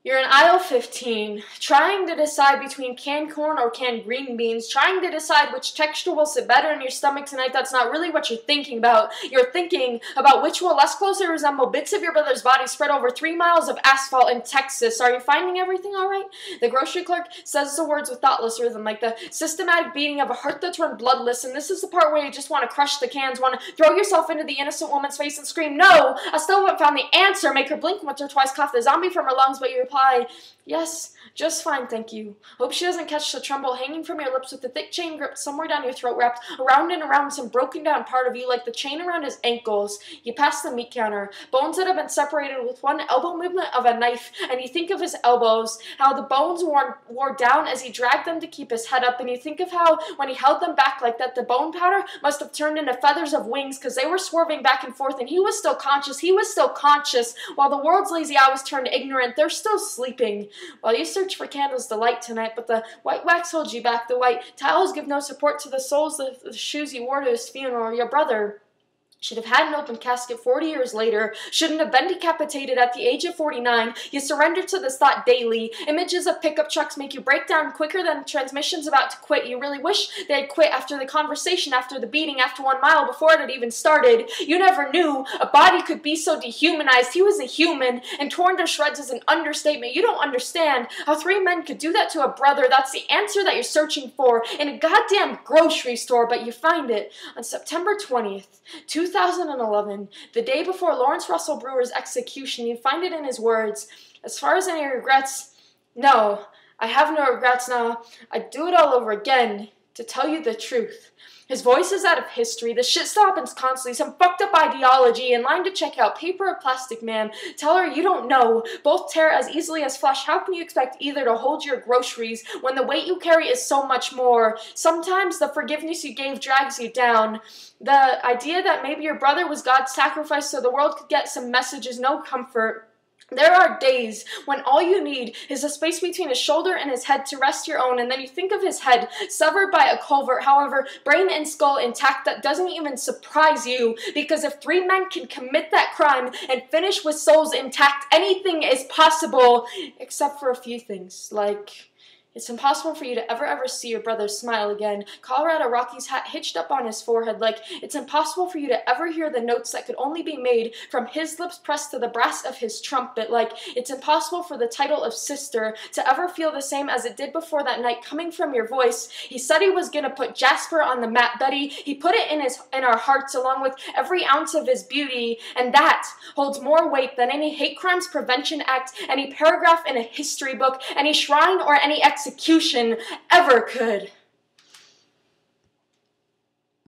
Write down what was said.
You're in aisle 15, trying to decide between canned corn or canned green beans, trying to decide which texture will sit better in your stomach tonight. That's not really what you're thinking about. You're thinking about which will less closely resemble bits of your brother's body spread over 3 miles of asphalt in Texas. Are you finding everything all right? The grocery clerk says the words with thoughtless rhythm, like the systematic beating of a heart that's run bloodless, and this is the part where you just want to crush the cans, want to throw yourself into the innocent woman's face and scream, "No! I still haven't found the answer!" Make her blink once or twice, cough the zombie from her lungs, but you reply, "Yes, just fine, thank you." Hope she doesn't catch the tremble hanging from your lips with the thick chain gripped somewhere down your throat, wrapped around and around some broken down part of you like the chain around his ankles. You pass the meat counter, bones that have been separated with one elbow movement of a knife, and you think of his elbows, how the bones wore down as he dragged them to keep his head up, and you think of how, when he held them back like that, the bone powder must have turned into feathers of wings because they were swerving back and forth, and he was still conscious, while the world's lazy eye was turned ignorant. They're still sleeping. While you search for candles to light tonight, but the white wax holds you back. The white towels give no support to the soles of the shoes you wore to his funeral. Your brother should have had an open casket 40 years later, shouldn't have been decapitated at the age of 49. You surrender to this thought daily. Images of pickup trucks make you break down quicker than transmissions about to quit. You really wish they had quit after the conversation, after the beating, after 1 mile, before it had even started. You never knew a body could be so dehumanized. He was a human, and torn to shreds is an understatement. You don't understand how 3 men could do that to a brother. That's the answer that you're searching for in a goddamn grocery store, but you find it on September 20th, 2011, the day before Lawrence Russell Brewer's execution. You find it in his words, "As far as any regrets, no, I have no regrets now. I'd do it all over again, to tell you the truth." His voice is out of history. The shit still happens constantly. Some fucked up ideology. In line to check out. Paper or plastic, ma'am. Tell her you don't know. Both tear as easily as flesh. How can you expect either to hold your groceries when the weight you carry is so much more? Sometimes the forgiveness you gave drags you down. The idea that maybe your brother was God's sacrifice so the world could get some message is no comfort. There are days when all you need is a space between his shoulder and his head to rest your own, and then you think of his head severed by a culvert, however, brain and skull intact. That doesn't even surprise you, because if 3 men can commit that crime and finish with souls intact, anything is possible, except for a few things, like it's impossible for you to ever see your brother smile again. Colorado Rockies hat hitched up on his forehead. Like, it's impossible for you to ever hear the notes that could only be made from his lips pressed to the brass of his trumpet. Like, it's impossible for the title of sister to ever feel the same as it did before that night coming from your voice. He said he was gonna put Jasper on the map, Betty. He put it in our hearts along with every ounce of his beauty, and that holds more weight than any hate crimes prevention act, any paragraph in a history book, any shrine, or any execution ever could.